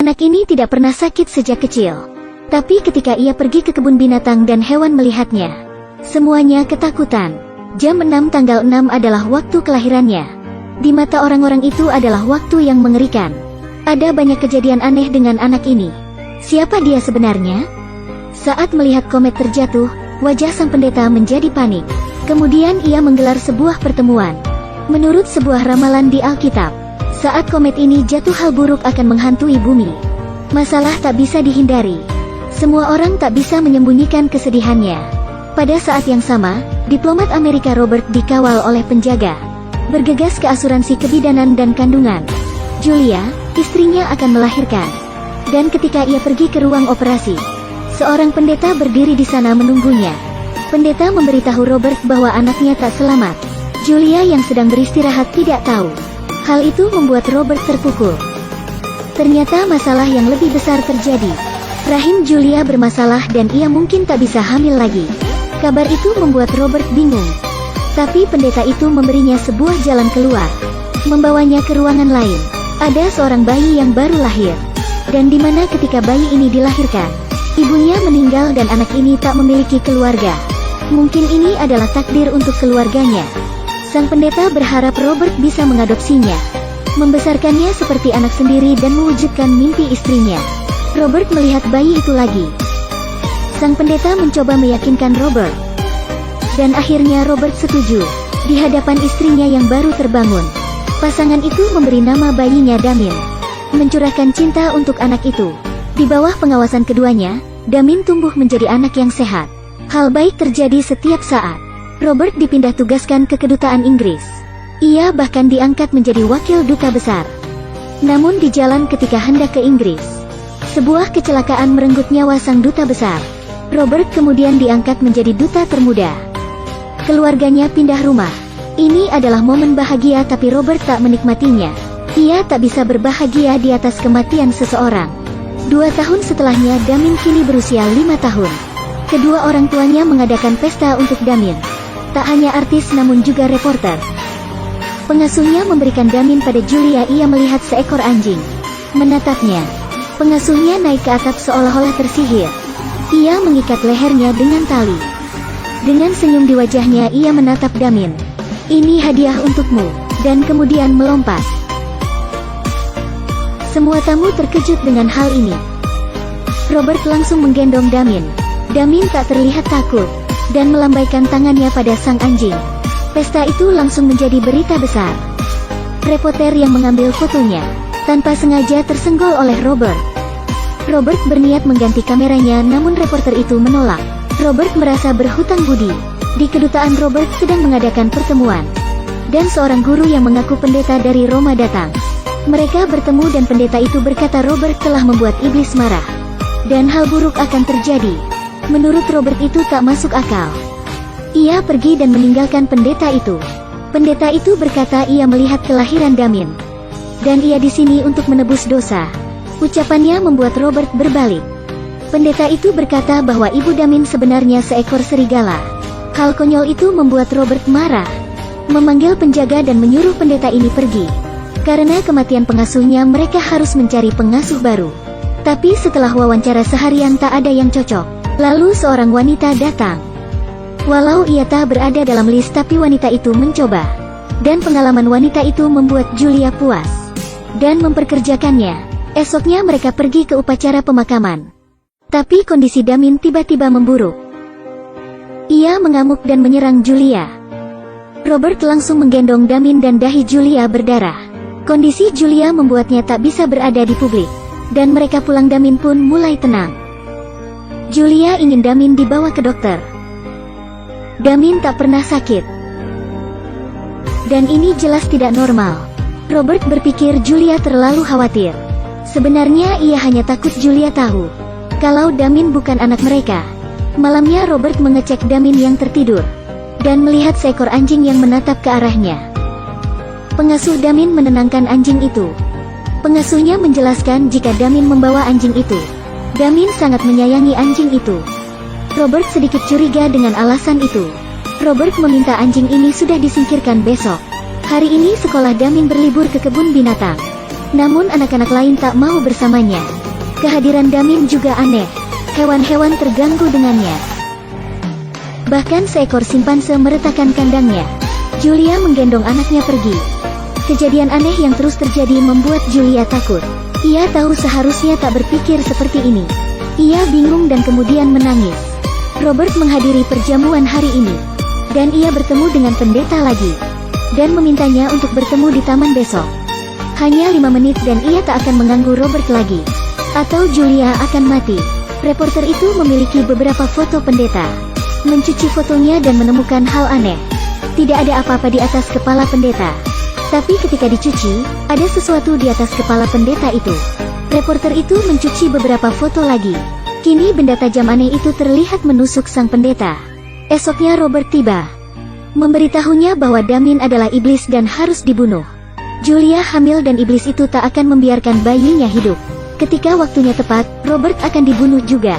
Anak ini tidak pernah sakit sejak kecil. Tapi ketika ia pergi ke kebun binatang dan hewan melihatnya, semuanya ketakutan. Jam 6 tanggal 6 adalah waktu kelahirannya. Di mata orang-orang itu adalah waktu yang mengerikan. Ada banyak kejadian aneh dengan anak ini. Siapa dia sebenarnya? Saat melihat komet terjatuh, wajah sang pendeta menjadi panik. Kemudian ia menggelar sebuah pertemuan. Menurut sebuah ramalan di Alkitab, saat komet ini jatuh hal buruk akan menghantui bumi. Masalah tak bisa dihindari. Semua orang tak bisa menyembunyikan kesedihannya. Pada saat yang sama, diplomat Amerika Robert dikawal oleh penjaga, bergegas ke asuransi kebidanan dan kandungan. Julia, istrinya akan melahirkan. Dan ketika ia pergi ke ruang operasi, seorang pendeta berdiri di sana menunggunya. Pendeta memberitahu Robert bahwa anaknya tak selamat. Julia yang sedang beristirahat tidak tahu. Hal itu membuat Robert terpukul. Ternyata masalah yang lebih besar terjadi. Rahim Julia bermasalah dan ia mungkin tak bisa hamil lagi. Kabar itu membuat Robert bingung. Tapi pendeta itu memberinya sebuah jalan keluar. Membawanya ke ruangan lain. Ada seorang bayi yang baru lahir. Dan di mana ketika bayi ini dilahirkan, ibunya meninggal dan anak ini tak memiliki keluarga. Mungkin ini adalah takdir untuk keluarganya. Sang pendeta berharap Robert bisa mengadopsinya, membesarkannya seperti anak sendiri dan mewujudkan mimpi istrinya. Robert melihat bayi itu lagi. Sang pendeta mencoba meyakinkan Robert. Dan akhirnya Robert setuju. Di hadapan istrinya yang baru terbangun, pasangan itu memberi nama bayinya Damien. Mencurahkan cinta untuk anak itu. Di bawah pengawasan keduanya, Damien tumbuh menjadi anak yang sehat. Hal baik terjadi setiap saat. Robert dipindah tugaskan ke kedutaan Inggris. Ia bahkan diangkat menjadi wakil duta besar. Namun di jalan ketika hendak ke Inggris, sebuah kecelakaan merenggut nyawa sang duta besar. Robert kemudian diangkat menjadi duta termuda. Keluarganya pindah rumah. Ini adalah momen bahagia tapi Robert tak menikmatinya. Ia tak bisa berbahagia di atas kematian seseorang. 2 tahun setelahnya Damien kini berusia 5 tahun. Kedua orang tuanya mengadakan pesta untuk Damien. Tak hanya artis namun juga reporter. Pengasuhnya memberikan Damien pada Julia. Ia melihat seekor anjing, menatapnya. Pengasuhnya naik ke atap seolah-olah tersihir. Ia mengikat lehernya dengan tali. Dengan senyum di wajahnya ia menatap Damien. Ini hadiah untukmu. Dan kemudian melompat. Semua tamu terkejut dengan hal ini. Robert langsung menggendong Damien. Damien tak terlihat takut dan melambaikan tangannya pada sang anjing. Pesta itu langsung menjadi berita besar. Reporter yang mengambil fotonya tanpa sengaja tersenggol oleh Robert. Robert berniat mengganti kameranya namun reporter itu menolak. Robert merasa berhutang budi. Di kedutaan Robert sedang mengadakan pertemuan. Dan seorang guru yang mengaku pendeta dari Roma datang. Mereka bertemu dan pendeta itu berkata Robert telah membuat iblis marah. Dan hal buruk akan terjadi. Menurut Robert itu tak masuk akal. Ia pergi dan meninggalkan pendeta itu. Pendeta itu berkata ia melihat kelahiran Damien. Dan ia di sini untuk menebus dosa. Ucapannya membuat Robert berbalik. Pendeta itu berkata bahwa ibu Damien sebenarnya seekor serigala. Hal konyol itu membuat Robert marah. Memanggil penjaga dan menyuruh pendeta ini pergi. Karena kematian pengasuhnya mereka harus mencari pengasuh baru. Tapi setelah wawancara seharian tak ada yang cocok. Lalu seorang wanita datang. Walau ia tak berada dalam list tapi wanita itu mencoba. Dan pengalaman wanita itu membuat Julia puas. Dan memperkerjakannya. Esoknya mereka pergi ke upacara pemakaman. Tapi kondisi Damien tiba-tiba memburuk. Ia mengamuk dan menyerang Julia. Robert langsung menggendong Damien dan dahi Julia berdarah. Kondisi Julia membuatnya tak bisa berada di publik. Dan mereka pulang. Damien pun mulai tenang. Julia ingin Damien dibawa ke dokter. Damien tak pernah sakit. Dan ini jelas tidak normal. Robert berpikir Julia terlalu khawatir. Sebenarnya ia hanya takut Julia tahu kalau Damien bukan anak mereka. Malamnya Robert mengecek Damien yang tertidur. Dan melihat seekor anjing yang menatap ke arahnya. Pengasuh Damien menenangkan anjing itu. Pengasuhnya menjelaskan jika Damien membawa anjing itu. Damien sangat menyayangi anjing itu. Robert sedikit curiga dengan alasan itu. Robert meminta anjing ini sudah disingkirkan besok. Hari ini sekolah Damien berlibur ke kebun binatang. Namun anak-anak lain tak mau bersamanya. Kehadiran Damin juga aneh. Hewan-hewan terganggu dengannya. Bahkan seekor simpanse meretakkan kandangnya. Julia menggendong anaknya pergi. Kejadian aneh yang terus terjadi membuat Julia takut. Ia tahu seharusnya tak berpikir seperti ini. Ia bingung dan kemudian menangis. Robert menghadiri perjamuan hari ini. Dan ia bertemu dengan pendeta lagi. Dan memintanya untuk bertemu di taman besok. Hanya 5 menit dan ia tak akan mengganggu Robert lagi. Atau Julia akan mati. Reporter itu memiliki beberapa foto pendeta. Mencuci fotonya dan menemukan hal aneh. Tidak ada apa-apa di atas kepala pendeta. Tapi ketika dicuci, ada sesuatu di atas kepala pendeta itu. Reporter itu mencuci beberapa foto lagi. Kini benda tajam aneh itu terlihat menusuk sang pendeta. Esoknya Robert tiba. Memberitahunya bahwa Damin adalah iblis dan harus dibunuh. Julia hamil dan iblis itu tak akan membiarkan bayinya hidup. Ketika waktunya tepat, Robert akan dibunuh juga.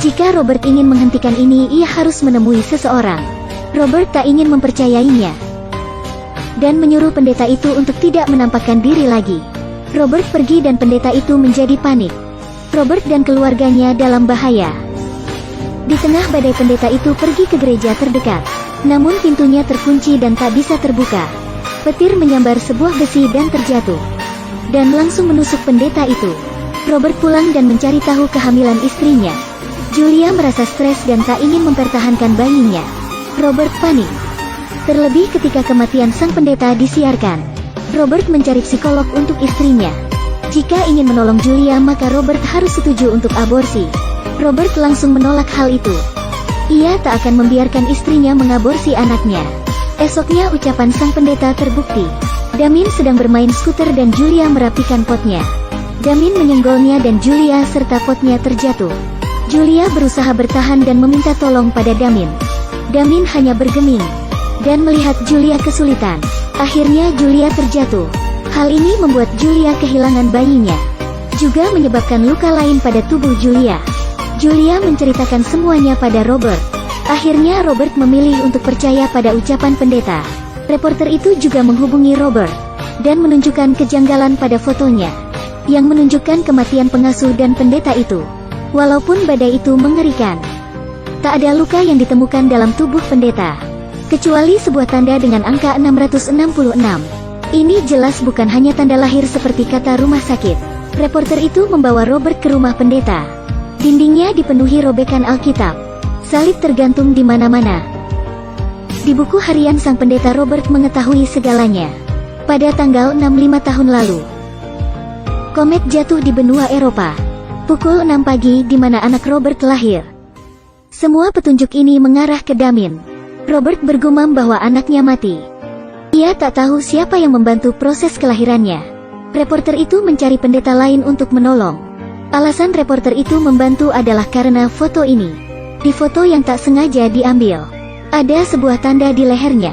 Jika Robert ingin menghentikan ini, ia harus menemui seseorang. Robert tak ingin mempercayainya. Dan menyuruh pendeta itu untuk tidak menampakkan diri lagi. Robert pergi dan pendeta itu menjadi panik. Robert dan keluarganya dalam bahaya. Di tengah badai pendeta itu pergi ke gereja terdekat. Namun pintunya terkunci dan tak bisa terbuka. Petir menyambar sebuah besi dan terjatuh. Dan langsung menusuk pendeta itu. Robert pulang dan mencari tahu kehamilan istrinya. Julia merasa stres dan tak ingin mempertahankan bayinya. Robert panik. Terlebih ketika kematian sang pendeta disiarkan. Robert mencari psikolog untuk istrinya. Jika ingin menolong Julia, maka Robert harus setuju untuk aborsi. Robert langsung menolak hal itu. Ia tak akan membiarkan istrinya mengaborsi anaknya. Esoknya ucapan sang pendeta terbukti. Damin sedang bermain skuter dan Julia merapikan potnya. Damin menyenggolnya dan Julia serta potnya terjatuh. Julia berusaha bertahan dan meminta tolong pada Damin. Damin hanya bergeming. Dan melihat Julia kesulitan. Akhirnya Julia terjatuh. Hal ini membuat Julia kehilangan bayinya. Juga menyebabkan luka lain pada tubuh Julia. Julia menceritakan semuanya pada Robert. Akhirnya Robert memilih untuk percaya pada ucapan pendeta. Reporter itu juga menghubungi Robert. Dan menunjukkan kejanggalan pada fotonya. Yang menunjukkan kematian pengasuh dan pendeta itu. Walaupun badai itu mengerikan. Tak ada luka yang ditemukan dalam tubuh pendeta. Kecuali sebuah tanda dengan angka 666. Ini jelas bukan hanya tanda lahir seperti kata rumah sakit. Reporter itu membawa Robert ke rumah pendeta. Dindingnya dipenuhi robekan Alkitab. Salib tergantung di mana-mana. Di buku harian sang pendeta Robert mengetahui segalanya. Pada tanggal 65 tahun lalu. Komet jatuh di benua Eropa. Pukul 6 pagi di mana anak Robert lahir. Semua petunjuk ini mengarah ke Damin. Robert bergumam bahwa anaknya mati. Ia tak tahu siapa yang membantu proses kelahirannya. Reporter itu mencari pendeta lain untuk menolong. Alasan reporter itu membantu adalah karena foto ini. Di foto yang tak sengaja diambil, ada sebuah tanda di lehernya.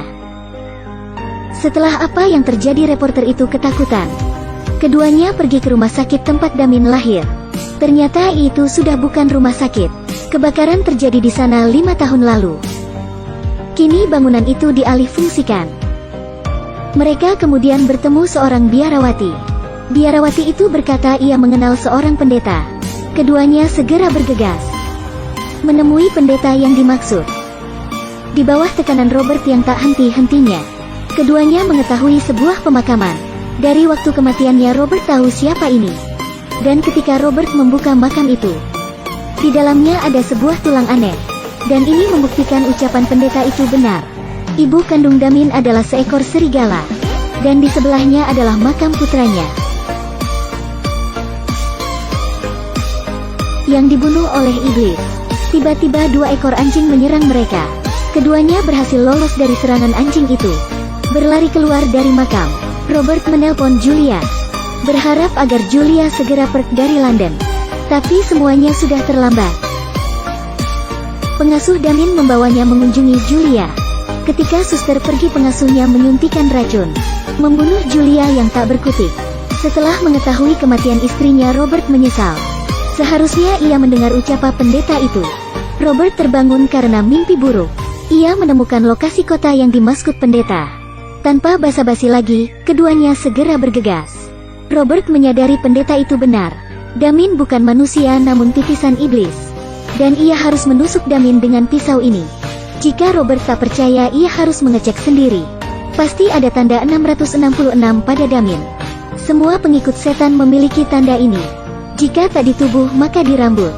Setelah apa yang terjadi, reporter itu ketakutan. Keduanya pergi ke rumah sakit tempat Damin lahir. Ternyata itu sudah bukan rumah sakit. Kebakaran terjadi di sana 5 tahun lalu. Kini bangunan itu dialihfungsikan. Mereka kemudian bertemu seorang biarawati. Biarawati itu berkata ia mengenal seorang pendeta. Keduanya segera bergegas menemui pendeta yang dimaksud. Di bawah tekanan Robert yang tak henti-hentinya, keduanya mengetahui sebuah pemakaman. Dari waktu kematiannya Robert tahu siapa ini. Dan ketika Robert membuka makam itu, di dalamnya ada sebuah tulang aneh. Dan ini membuktikan ucapan pendeta itu benar. Ibu kandung Damin adalah seekor serigala. Dan di sebelahnya adalah makam putranya, yang dibunuh oleh iblis. Tiba-tiba 2 ekor anjing menyerang mereka. Keduanya berhasil lolos dari serangan anjing itu. Berlari keluar dari makam. Robert menelpon Julia. Berharap agar Julia segera pergi dari London. Tapi semuanya sudah terlambat. Pengasuh Damin membawanya mengunjungi Julia. Ketika suster pergi, pengasuhnya menyuntikkan racun, membunuh Julia yang tak berkutik. Setelah mengetahui kematian istrinya, Robert menyesal. Seharusnya ia mendengar ucapan pendeta itu. Robert terbangun karena mimpi buruk. Ia menemukan lokasi kota yang dimaksud pendeta. Tanpa basa-basi lagi, keduanya segera bergegas. Robert menyadari pendeta itu benar. Damien bukan manusia namun titisan iblis. Dan ia harus menusuk Damien dengan pisau ini. Jika Robert tak percaya, ia harus mengecek sendiri. Pasti ada tanda 666 pada Damien. Semua pengikut setan memiliki tanda ini. Jika tak di tubuh maka di rambut.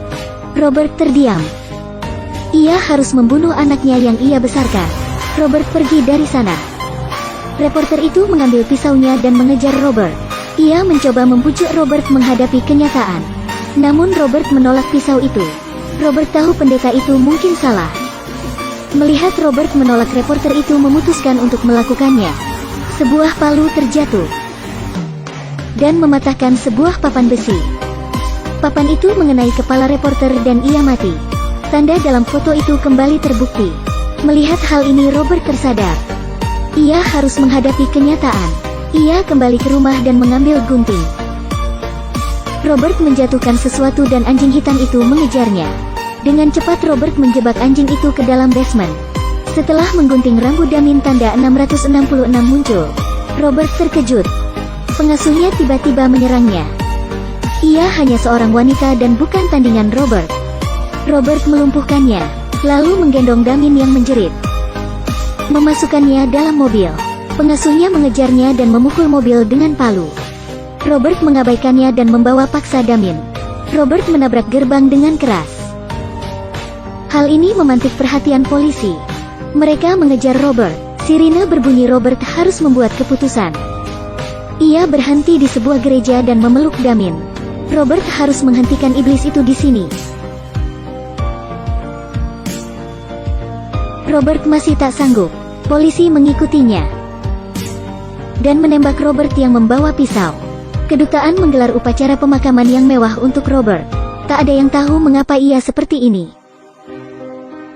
Robert terdiam. Ia harus membunuh anaknya yang ia besarkan. Robert pergi dari sana. Reporter itu mengambil pisaunya dan mengejar Robert. Ia mencoba membujuk Robert menghadapi kenyataan. Namun Robert menolak pisau itu. Robert tahu pendeta itu mungkin salah. Melihat Robert menolak, reporter itu memutuskan untuk melakukannya. Sebuah palu terjatuh dan mematahkan sebuah papan besi. Papan itu mengenai kepala reporter dan ia mati. Tanda dalam foto itu kembali terbukti. Melihat hal ini, Robert tersadar. Ia harus menghadapi kenyataan. Ia kembali ke rumah dan mengambil gunting. Robert menjatuhkan sesuatu dan anjing hitam itu mengejarnya. Dengan cepat Robert menjebak anjing itu ke dalam basement. Setelah menggunting rambut Damien, tanda 666 muncul. Robert terkejut. Pengasuhnya tiba-tiba menyerangnya. Ia hanya seorang wanita dan bukan tandingan Robert. Robert melumpuhkannya, lalu menggendong Damien yang menjerit. Memasukkannya dalam mobil. Pengasuhnya mengejarnya dan memukul mobil dengan palu. Robert mengabaikannya dan membawa paksa Damien. Robert menabrak gerbang dengan keras. Hal ini memantik perhatian polisi. Mereka mengejar Robert. Sirine berbunyi. Robert harus membuat keputusan. Ia berhenti di sebuah gereja dan memeluk Damien. Robert harus menghentikan iblis itu di sini. Robert masih tak sanggup. Polisi mengikutinya dan menembak Robert yang membawa pisau. Kedutaan menggelar upacara pemakaman yang mewah untuk Robert. Tak ada yang tahu mengapa ia seperti ini.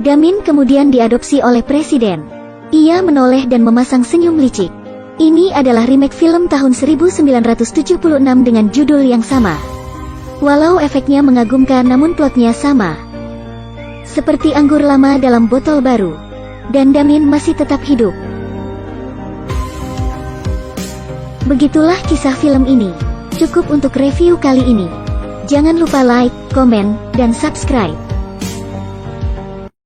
Damien kemudian diadopsi oleh presiden. Ia menoleh dan memasang senyum licik. Ini adalah remake film tahun 1976 dengan judul yang sama. Walau efeknya mengagumkan namun plotnya sama. Seperti anggur lama dalam botol baru. Dan Damien masih tetap hidup. Begitulah kisah film ini. Cukup untuk review kali ini. Jangan lupa like, komen, dan subscribe.